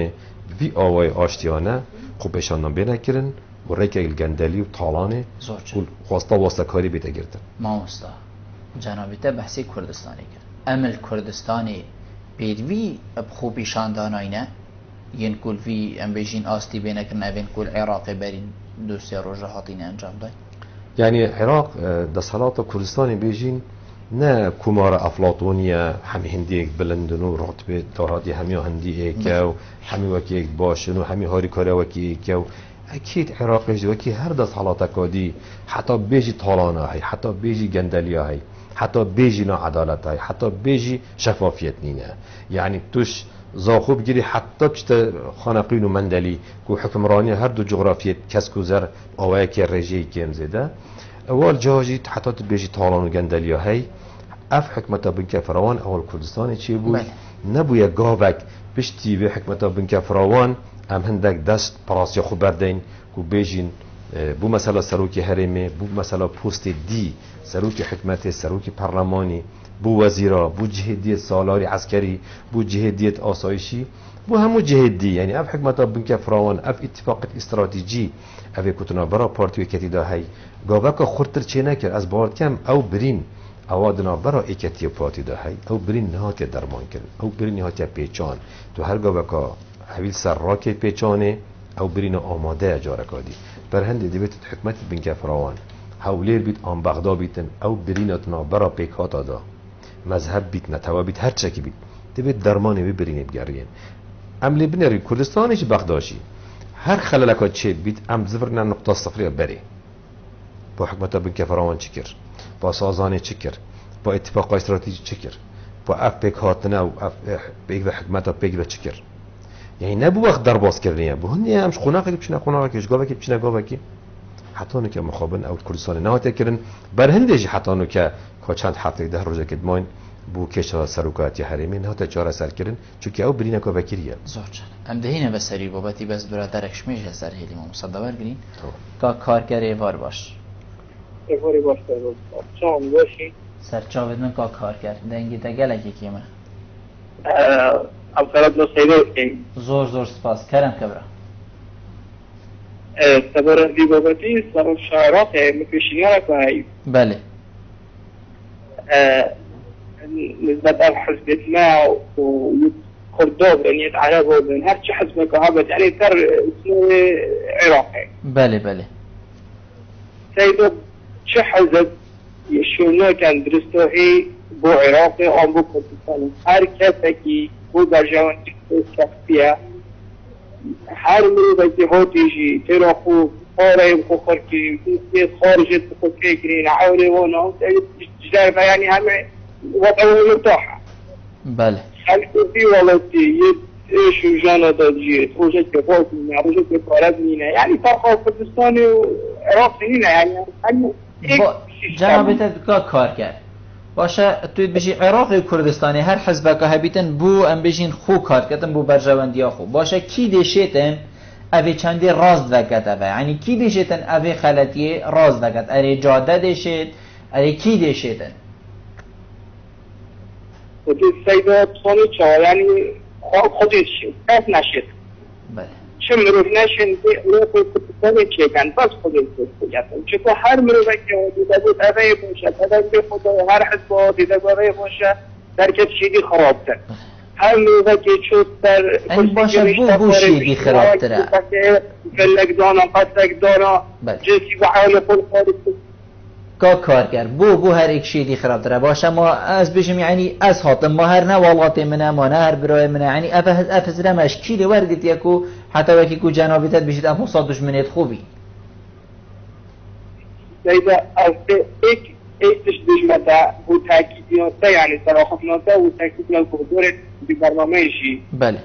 وی آوای آشتیانه خوبشان نام بینکرن و ریک گندلی و طالانه و خواستا واسطه کاری بیت گرتن ما واسطه جنابیت بحثی کردستانی کرد امل کردستانی بیدوی خوبشان داناینه ین کل وی ام بیجین آستی بینکرن اوین کل عراق برین دوستی روژه هاتین انجام دای یعنی عراق در صلات کردستانی بیجین نه کمار افلاطونیه همی هندی یک بلندن و رتبه دارادی همی هندی یک و همی وکی یک باشن و همی هاری کاره وکی یک و اکید عراقش وکی هر دست حالات کادی حتی بیجی طالانه های حتی بیجی گندلیه های حتی بیجی ناعدالت های حتی بیجی شفافیت نینه یعنی توش زاخوب گیری حتی چت خانقین و مندلی کو حکمرانی هر دو جغرافیت کس کوزر آوای که رژی کم زده اول جاجی حتی بیجی طالان و گندلیه های اف حکمت بنک فراوان اول کردستان چی بود نبویا گاوک پشتی به حکمت بنک فراوان ام هندک دست پراسی خوب بردین کو بیجین بو مثلا سروکی حرمه بو مثلا پست دی سروکی حکمت سروکی پارلمانی بو وزیرا بو جهدیت سالاری عسکری بو جهدیت آسایشی بو همو جهدی یعنی اف حکمت بنک فراوان اف اتفاق استراتژی اوی کتنا برا پارتی کتی دا هی گاوک خورتر چه نکر از بارد کم او برین اوادنا برا ایکتی پارتی دا هی او برین نهات درمان کن او برین نهات پیچان تو هر گاوک حویل سر راکی پیچانه او برین آماده اجارکادی بر هند دیویت حکمت بنک فراوان حولیر بیت آن بغدا بیتن او بریناتنا برا پیکاتا دا مذهب بیت نتوا بیت هر چکی بیت دیویت درمانی بی برینید گرین عملی بنیاری کردستانیش بغداشی هر خلالکات چه بیت ام زفرنا نقطه صفری بری با حکمت بنک فراوان چکر با سازانه چکر با اتفاق استراتژی چکر با اف پیک هاتنه و اف پیک و حکمت پیک و چکر یعنی نبو وقت در باز کردنیه بو هنیه همش قناقی بچینه قناقی جگاوکی بچینه گاوکی حتی نو که مخابن او کردستان نهات کردن بر هندش حتی نو که چند هفته ده روزه که دماین بو کشا سروکاتی حریمی نهات چهار سال کردن چون او برینه که وکیلیه زور جان ام دهینه بسری بابتی بس برادرش میشه سر هیلی ما مصدبر گرین که کارگر وار باش ایواری باش چون باشی سر چاود من که کارگر دنگی دگلکی کیمه افکارات نصیبه زور سپاس کرم کبرا سبر دی بابتی سر شعرات مکشینی که بله نسبت الحزب ما وكردوب يعني يتعرضوا من هرش حزب كهابت يعني تر اسمه عراقي بله سيدو شو حزب يشونو كان درستوهي بو عراقي او بو كردستان هر كسكي بو برجوان شخصية هر مروبتي هوتيجي تراخو خاري بخو خاركي خارجت بخو كيكرين عوري وانا جاربه يعني همه وضعه مرتاحة بله خلقه في والدي ايش وجانا داجيت روجت كفاك منا روجت كفارات منا يعني فرقه كردستاني وعراق منا يعني جنابت کار کرد باشه توی بشی عراقی و کردستانی هر حزب که هبیتن بو ام بشین خو کار کردن بو برجواندیا خو باشه کی دیشتن اوی چندی راز دکت اوی یعنی کی دیشتن اوی خلطی راز دکت اری جاده دیشت اری کی دیشتن خود سیده تونی چه یعنی خودش کس نشد بله چه مروف نشد کردستانی چه کن بس خودش بگیرن چه که هر مروفه که دیده بود اوی باشه دیده خود هر حزب دیده باره باشه درکت شیدی خراب تر هر مروفه که چود در این باشه بو شیدی خراب تره فلک دانا قصدک دانا جنسی و حال خود خارج کارگر بو هر یک شیدی خراب تره باشه ما از بشم یعنی از هاتم ما هر نه والات منه ما نه هر برای منه یعنی افزره مشکلی وردید یکو حتی وکی کو جنابیتت بشید ام حصاد دشمنیت خوبی دیده از ایکش دشمنه و تاکیدیانسته یعنی سراخفنانسته و تاکیدیان کردور بی برنامهشی بله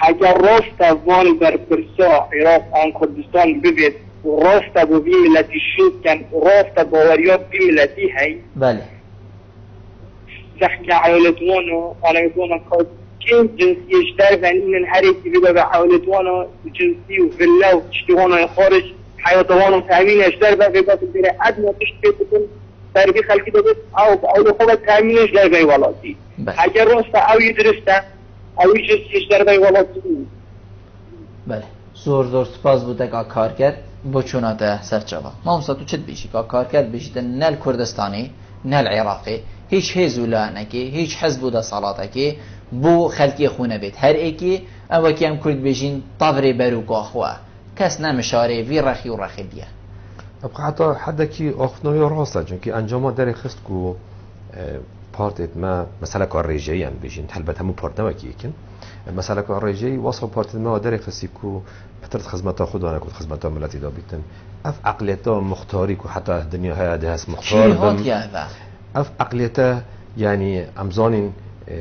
اگر راست از وان بر پرسا عراق آن کردستان ببید راست با بی ملتی شد کن راست باوریات بی ملتی هی بله زحکه عائلتوانو آنه میتوانا کن جنسیش در ونین هر ایکی بده به عائلتوانو جنسی و فله و تشتیوانو خارج حیاتوانو تامینش در به بس دیره ادنا تشتیه بکن تربی خلقی داده او اول خوب تامینش در به والاتی اگر راست اوی درسته اوی جنسیش در به والاتی بله زور سپاس بوده که کار کرد بچوناته سرچاوا ما مستو چت بیشی که کار کرد بیشتر نل کردستانی نل عراقی هیچ حزولا نکی هیچ حزب ده صلاته بو خلقی خونه بید هر ایکی اما که هم کرد بیشین طوری بروک آخوا کس نمشاره وی رخی و رخی بیه ابقى حتى کی آخنوی راسته چون که انجام در خست کو پارتیت ما مثلا کار ریجی هم بیشین البته همون پارت نوکی کن مثلا کار ریجی واسه پارتیت ما در خستی کو پترت خدمت خودانه کو خدمت ملتی دا بیتن اف عقلیتا مختاری کو حتی دنیا های ده هست مختار اف عقلیتا یعنی امزانین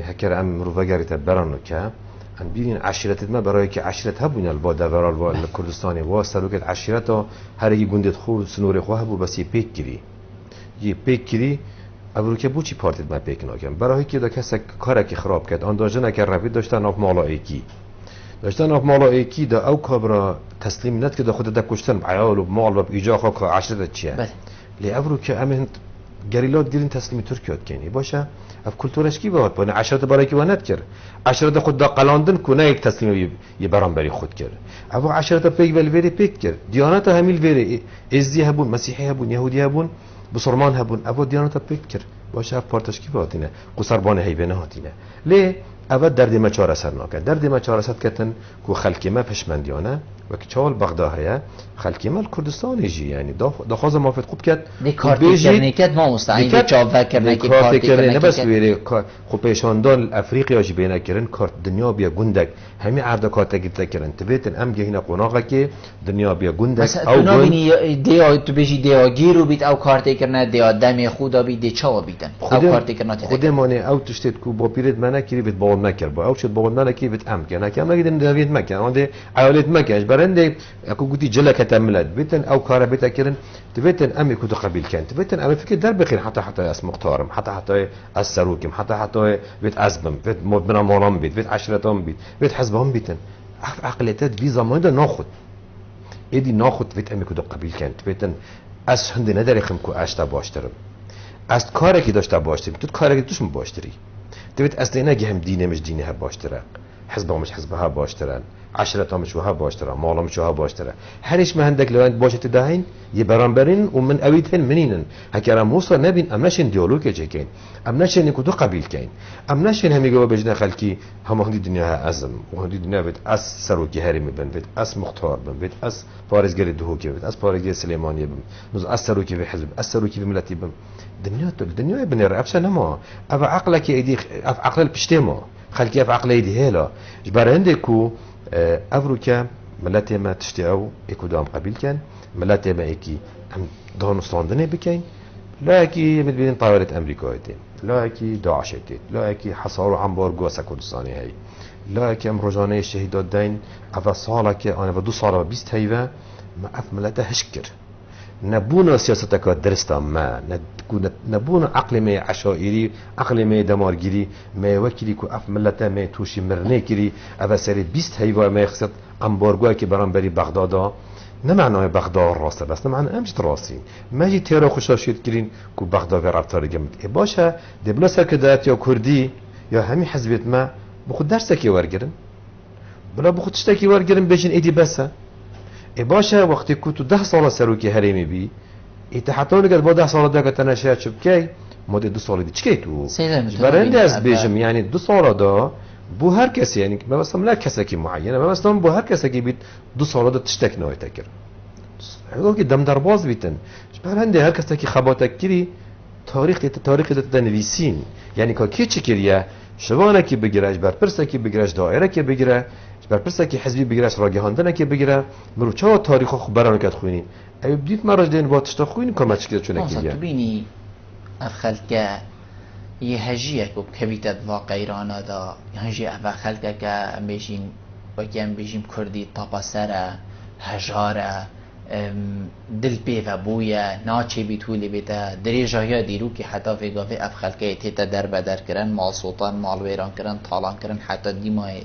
هکر ام روزگاریت برانو که ان بیرین عشیرت ما برای که عشیرت هبون الباده ورال و کردستانی واسه لوکت عشیرتا هر کی گندت خو سنور خو هبو بس پیک گیری یه پیک گیری ابرو که بوچی پارتیت ما پیک ناکم برای که دا کس کاری که خراب کرد آن داشتن که رفید داشتن اف مالایکی داشتن اف مالایکی دا او کبرا تسلیم نت که دا خود دا کشتن عیال و مال و ایجا خو عشیرت چیه لی ابرو که امن گریلات گیرین تسلیم ترکیه کنی باشه اف کلتورش کی بود بنا عشرت برای کی ونت کرد عشرت خود دا قلاندن کنه یک تسلیم یه برانبری خود کرد اما عشرت پیک ولوری پیک کرد دیانت همیل وری ازدی هبون مسیحی هبون یهودی هبون بسرمان هبون اما دیانت پیک کرد باشه اف پارتش کی بود اینه قصربان هیبنه هاتینه لی اول درد ما چاره سر ناکن درد ما چاره سر کتن کو خلکی ما پشمندیانه و که چال بغداد خلکی ما کردستان جی یعنی دخواز موافق خوب کرد کارتی کرد ما مستعین چاو کرد که کارتی کرد نه بس ویری خوب پیشاندان افریقیا جی بینه کردن کارت دنیا بیا گندک همین عرض کارت گیت کردن تبیتن ام گهینا قناقه که دنیا بیا گندک او نبینی دیا تو بجی دیا گیرو بیت او کارتی کرد دیا دم خدا بیت دی چاو بیتن او کارتی کرد خود مانه او تشتت کو با پیرت منه کی بیت باور نکرد با او شد باور منه کی بیت ام کنه که ام نگیدن دوید مکن آنده عائلت مکش برنده اكو قلتي جلك تملت بيتن او كاره بيتا كيرن تبيتن امي كنت قبيل كان تبيتن امي فكر در بخير حتى اس مختارم حتى السروكم حتى بيت ازبم بيت مدمنا مولام بيت عشرتهم بيت حزبهم بيتن عقليتات في زمان ده ناخد ايدي ناخد بيت امي كنت قبيل كان تبيتن اس هند نداري خمكو اشتا باشترم از کاری که داشته باشتیم تو کاری که توش باشتری تبيت اصلا هم دینه مش دینه باشتره حزبها مش حزبها باشترن عشرتها مش وها باشترن مالا مش وها باشترن هرش ما عندك لو انت باشت داهين يبرانبرين ومن اويتين منينن هكرا موسى نبين امناشن ديالوج جيكين امناشن كدو قبيل كاين امناشن هم يجوا بجنا خلكي هم هندي دنيا ازم وهندي دنيا بيت اس سروكي هرمي بن بيت اس مختار بن بيت اس فارزگري دهوكي بيت اس فارزگري سليمانيه بن نز اس سروكي في حزب اس سروكي بملتي بن الدنيا بن رابش نما ابا عقلك ايدي عقل البشتيمو خلكي في عقل ايدي هلا جبر عندكو افروكا ملاتي ما تشتاو اكو دام قبيل كان ملاتي ما اكي ام دانستاندنه بكين لا اكي مدبين طاوله امريكا ايتين لا اكي داعش ايتين لا اكي حصار وعنبار جوسا كردستاني هي لا اكي ام رجانه الشهيدات دين اف صالك انا و 2 سال 20 هيفا ما اف ملاتي هشكر نبونا سياستك درستا ما نبونا عقل ما عشائري عقل ما دمارگیری ما وکیلی کو اف ملت ما توشی مرنه کری اف سری 20 هیوا ما خصت امبارگو که برانبری بغداد نه معنای بغداد راسته بس نه معنی امجد راسین ما جی تیرا خوشاشید کرین کو بغداد رفتار گمت باشه دبلا سرکدات یا کردی یا همین حزبیت ما بخود درسکی ورگرن بلا بخود تشتکی ورگرن بجن ایدی بسه باشه وقتی که تو 10 سال سروکی هریمی بی اتحادان اگر با 10 سال دیگه تنشه چوب کی مده 2 سال دی چکی تو برنده از بیجم یعنی 2 سال دا بو هر کسی یعنی مثلا لا کسی کی معینه مثلا بو هر کسی کی بیت 2 سال دا تشتک نه تکر اگه که دم در باز بیتن برنده هر کسی کی خباتک کری تاریخ تنویسین یعنی که کی چکریه شوانه کی بگیرش بر پرسه کی بگیرش دایره کی بگیره بر پرسه کی حزبی بگیرش راگهاندنه کی بگیره مرو چا تاریخ خو برام کات خوینین ای بدیت مرج دین با تشتا خوین کما چکی چونه کیه ببینی خلک یه هجیه کو کبیت واقعیرانا دا هجی اف خلک که میشین و کم بیشیم کردی تاپاسره هجاره دل پی و بویا ناچی بیتولی بیتا دریجایا دیرو که حتی فیگافی اف خلکه تیتا در بدر کرن مال سلطان مال ویران کرن طالان کرن حتی دیمای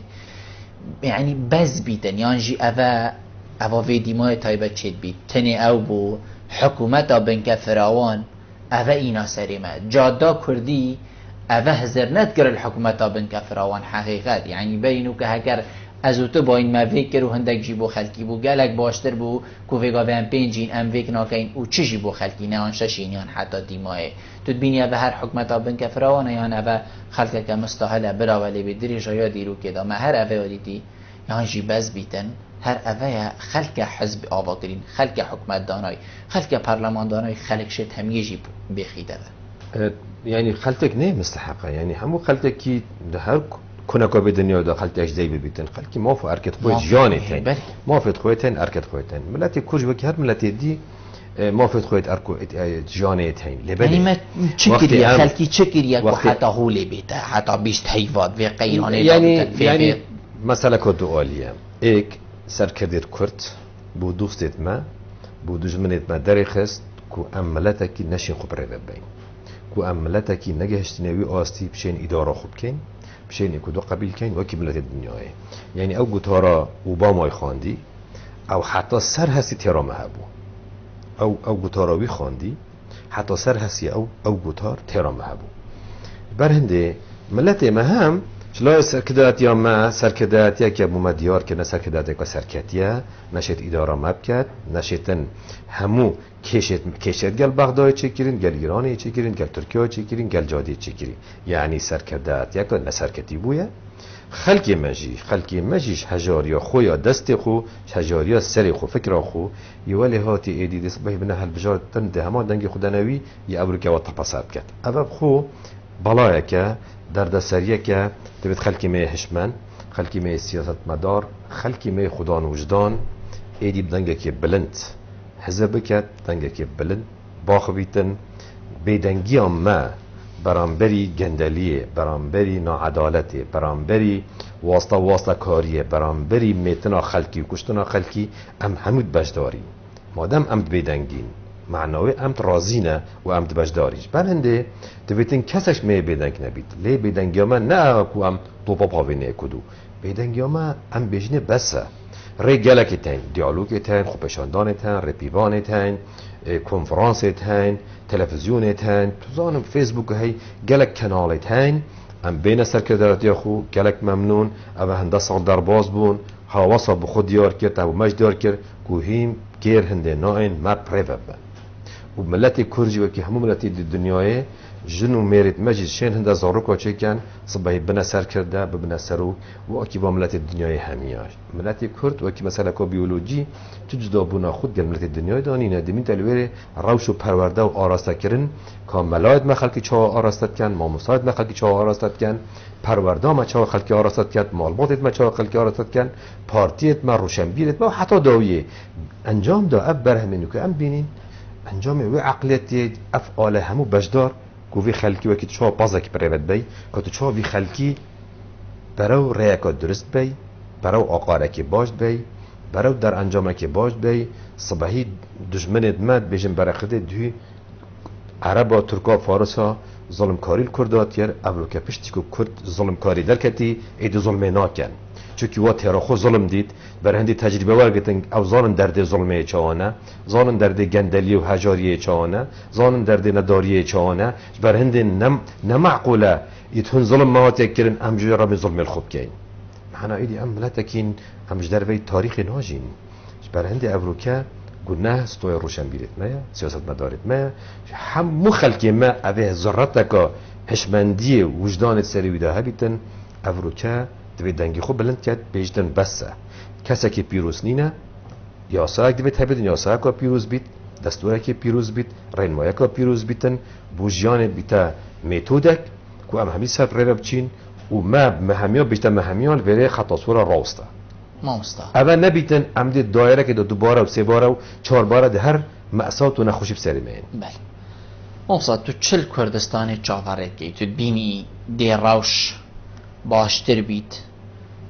يعني بز بيتن يانجي أفا في ديماء تايبة تشيد بيت تني أو بو حكومتا بنك فراوان أفا إينا سريمة جادا كردي أفا هزر نتكر الحكومتا بنك فراوان حقيقات يعني بينو كهكر ازوتو با این مفکر و هندک جیبو خلکی بو گلک باشتر بو کو ویگا ویم پنجین ام ویک ناکین او چه جیبو خلکی نه آنششین یان حتی دیماه تو بینی به هر حکمتا بنک فراوانه یان اوه خلک که مستحله براولی بدری جایا دیرو که دا ما هر اوه آدیدی یان جی بز بیتن هر اوه خلک حزب آوا کرین خلک حکمت دانای خلک پارلمان دانای خلک شد هم یه جیب بخیده یعنی خلک نه مستحقه یعنی همو خلک کی هر کنکا به دنیا داخل تجزیه ببیتن خلکی ما فو ارکت خوی جانه تن ما فت خویتن ارکت خویتن ملتی کج وکی هر ملتی دی ما فت خویت ارکو جانه تن لبنی ما چکری خلکی چکری کو حتی هولی بیت حتی بیست حیوان و غیرانه یعنی مسئله کد عالیه یک سرکردید کرد بو دوستت ما بو دشمنت ما درخست کو عملتکی نشین خوب رو ببین کو عملتکی نگهشتنوی آستی بشین اداره خوب کن بشين يكودو قبيل كين وكي بلاد الدنيا يعني او قطارا اوباما يخاندي او حتى سر هسي تيرا مهبو او قطاراوي خاندي حتى سر هسي او قطار تيرا مهبو برهنده ملت مهم چلا سرکداتیا ما سرکداتیا که بوم دیار که نه سرکداتیا که سرکتیه نشید اداره مب کرد نشیدن همو کشید گل بغداد چی کردن گل ایرانی چی کردن گل ترکیه چی کردن گل جادی چی کردن یعنی سرکداتیا که نه سرکتی بویه خلقی مجیش هجاریا خویا دست خو هجاریا سری خو فکر خو یولی هاتی ایدی دست به بنه هل بجار تنده همان دنگ خودنوی یا ابروکه و تپاساب کرد اول خو بلایه که درد سریه که تبید خلقی می هشمن خلقی می سیاست مدار خلقی می خودان وجدان ایدی بدنگه که بلند حزب کرد دنگه که بلند باخبیتن بیدنگی ما برانبری گندلیه برانبری ناعدالته برانبری واسطه کاریه برانبری میتنا خلقی و کشتنا خلقی همود بجداری مادم امد بیدنگین معناوی امد رازینه و امد بجداریش برنده دویتین کسش می بیدنگ نبید لی بیدنگی ها من نه کو ام توپا پاوینه کدو بیدنگی ها من ام بیجنه بسه ری گلکی تین دیالوگی تین خوبشاندان تین رپیوان تین کنفرانس تین تلویزیون تین توزانم فیسبوک هی گلک کانال تین ام بین سرکرداتی خو گلک ممنون او هنده سال در باز بون حواسا بخود دیار کرد او مج دیار کرد کوهیم گیر هنده ناین ما پریوب و ملت کرجی و که همو ملتی دنیای جنو میرید مجید شین هنده زاروکا چه کن صبحی بنا سر کرده ببنا سرو و اکی با ملت دنیای همیاش ملت کرد و اکی مثلا که بیولوژی تو جدا بونا خود گل ملت دنیای دانینه دمین تلویر روش و پرورده و آراسته کرن که ملاید ما خلقی چا آراستت کن ما مساعد ما خلقی چا آراستت کن پرورده ما چا خلقی آراستت کن معلوماتت ما چا خلقی آراستت کن پارتیت ما روشنبیرت ما حتی داویه انجام دا اب برهمینو که ام بینین انجام و عقلیتی افعال همو بجدار کوی خلکی وقتی چه بازک پرید بی که تو چه بی خلکی برای رأیک درست بی برای آقاره که باش بی برای در انجام که باش بی صبحی دشمنت مد بیشتر برخده دوی عرب و ترک و فارس ها ظلم کاری کردات یر ابرو که پشتی که کرد ظلم کاری در کتی اید ظلم ناکن چونکی وقتی را خود ظلم دید بر هندی تجربه ورگتن او زانن درد ظلمه چانه زانن درد گندلی و هجاریه چانه زانن درد نداریه چانه بر هندی نمعقوله یتون ظلم موات کرن امجوی رام ظلم الخوب کن معنا ایدی ام ملتکین امج در وی تاریخ ناجین بر هندی ابروکه گناه ستوی روشن بیرت مایا سیاست مدارت مایا هم مخلکی ما اوه ذرتکا هشمندی وجدانت سری ویده هبیتن ابروکه دوید دنگی خوب بلند کرد بیجدن بسه کسی که پیروز نینه یاساک دوید هبیدن یاساک که پیروز بیت دستوره که پیروز بیت رینمایه که پیروز بیتن بوجیان بیتا میتودک که ام همی سر ریب بچین و ما مهمیان بیشتر مهمیان ولی خطا صورا راسته مامستا اول نبیتن عمد دایره که دو باره و سه باره و چهار باره ده هر مأسات و نخوشی بسری مین بله مامستا تو چل کردستان جاورت گی تو بینی دی روش باشتر بیت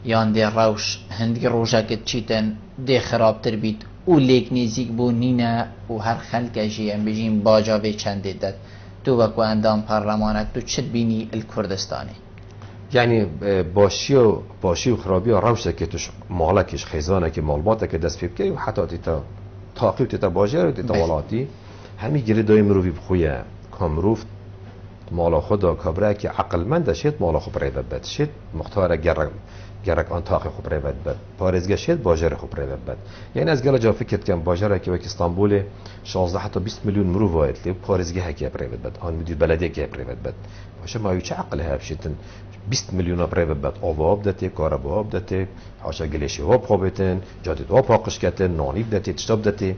یان دی روش هندی روشاکت چیتن دی خرابتر بیت او لیک نزیک بو نینه و هر خلقشی ام بجیم باجاوه چنده داد تو وکو اندام پارلمانک تو چل بینی الکردستانی یعنی باشی و خرابی و روشه که توش مالکش خیزانه که معلوماته که دست پیب که و حتی تیتا تاقی و تیتا باجه و تیتا والاتی همی گیری دای مروفی بخویه کامروف مالا خدا کبره که عقل من داشت مالا خوب ریبت بد شد مختار گرک آن تاقی خوب ریبت بد پارزگه شد باجر خوب ریبت بد یعنی از گلا جا فکر کم باجره که وقت استانبول 16 حتی 20 میلیون مرو واید لی پارزگه هکی ریبت بد آن مدیر بلدیه که ریبت بد باشه ما چه عقل هبشتن 20 میلیون ریبت بد آواب دته کارباب دته حاشا گلیشی واب خوابتن جادت واب پاکش کردن نانی دته تشتاب دته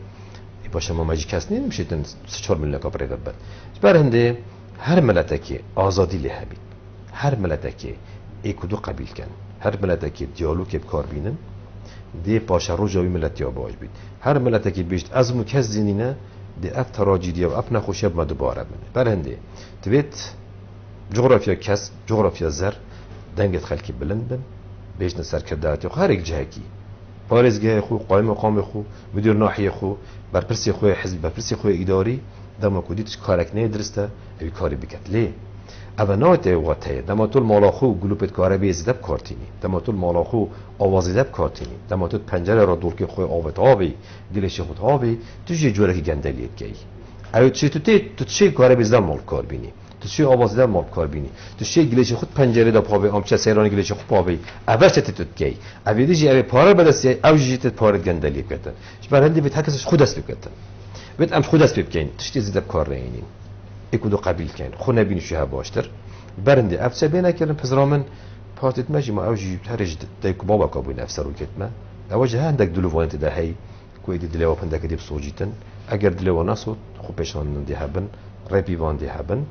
باشه ما ماجی کس نمیشتن 4 میلیون کا ریبت بد برنده هر ملتکی آزادی لحبید هر ملتکی ایکودو قبیل کن هر ملتکی دیالوگ بکار بینن دی پاشا رو جاوی ملتی ها باش بید هر ملتکی بیشت از مکز زینینه دی اف تراجیدی و اف نخوشی ما دوباره بینه برنده تویت جغرافیا کس جغرافیا زر دنگت خلکی بلند بین بیشت نسر کرداتی خو هر ایک جهکی پارزگاه خو قایم مقام خو مدیر ناحیه خو برپرسی خو حزب برپرسی خو اداری دما کودیت کارک نه درسته ای کاری بکت لی اونات وقته دما طول مالاخو گلوپت کاره بیزدب کارتینی دما طول مالاخو آوازیدب کارتینی دما طول پنجره را دور که خوی آوت آبی دلش خود آبی تو چه جوره که گندلیت گی ایو چه تو چه کاره بیزدب مال کار بینی تو چه آواز در ماب کار بینی تو چه گلیچ خود پنجره دا پا به ام چه سیران گلیچ خود پا به اول چه تت کی اویدی جی پاره بدستی او جیت پاره گندلی کردن بر هندی به تکس خود است بکردن بت ام خود است بکین تشتی زد کار رینی اکودو قبیل کین خو نبینی شو باشتر برنده افسه بینه کردن پزرامن پارتت ماشي ما اوجي تهرج دايك بابا كابو نفسر وكتما اوجه عندك دلوفانت ده هي كويدي دلوا عندك دي بسوجيتن اگر دلوا ناسو خو بيشان دي هبن ريبي وان دي هبن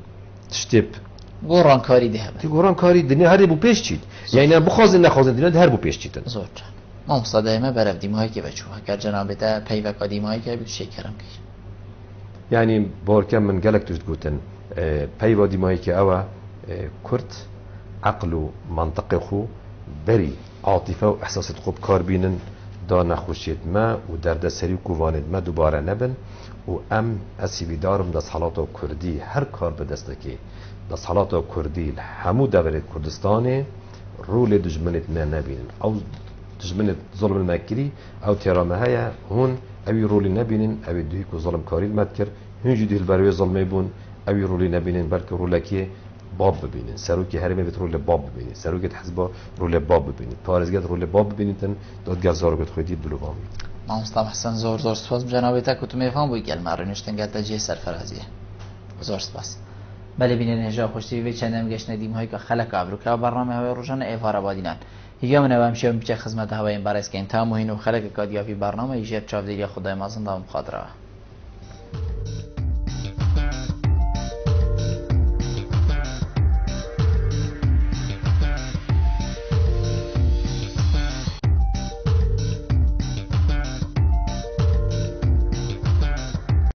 تشتيب گوران کاری ده هبن تي گوران کاری دنیا هر بو پیش چید یعنی بخوازن نخوازن دنیا هر بو پیش چیدن زور ما مصادمه برف دیمایی که بچو اگر جناب ده پیو قدیمایی که بگو شکرم کی يعني بوركم من قالك تقولن پیو دیمایی که او کرد عقل و منطق خو بری عاطفه و احساس خوب کار بینن دا نخوشید ما و درد سری کوواند ما دوباره نبن و ام اسیبی دارم دست حالات کردی هر کار به دسته که دست حالات کردی همو دورت کردستانه رول دجمنت ما نبینن او دجمنت ظلم المکری او ترامه های هون اوی رولی نبینن اوی دوی که ظلم کاری مدکر هنجی دیل بروی ظلمه بون اوی رولی نبینن بلکه رولکی باب ببینید سروکی هرمی بهت رول باب ببینید سروکی حزب رول باب ببینید پارزگاه رول باب ببینید تن دادگاه زارگت خودی بلوغامی ما مصطفی حسن زور سپاس جناب تا که تو میفهم بوی گل مرنشتن گلت جه سرفرازیه زور سپاس بله بینن هجا خوشتی و چندم گشت ندیم هایی که خلق ابروکا برنامه های روزانه ایوار آبادینان هیام نوام شیم چه خدمت هوای بارس که انتها مهین و خلق کادیافی برنامه ایجاد چاودیری خدای مازن دام خاطره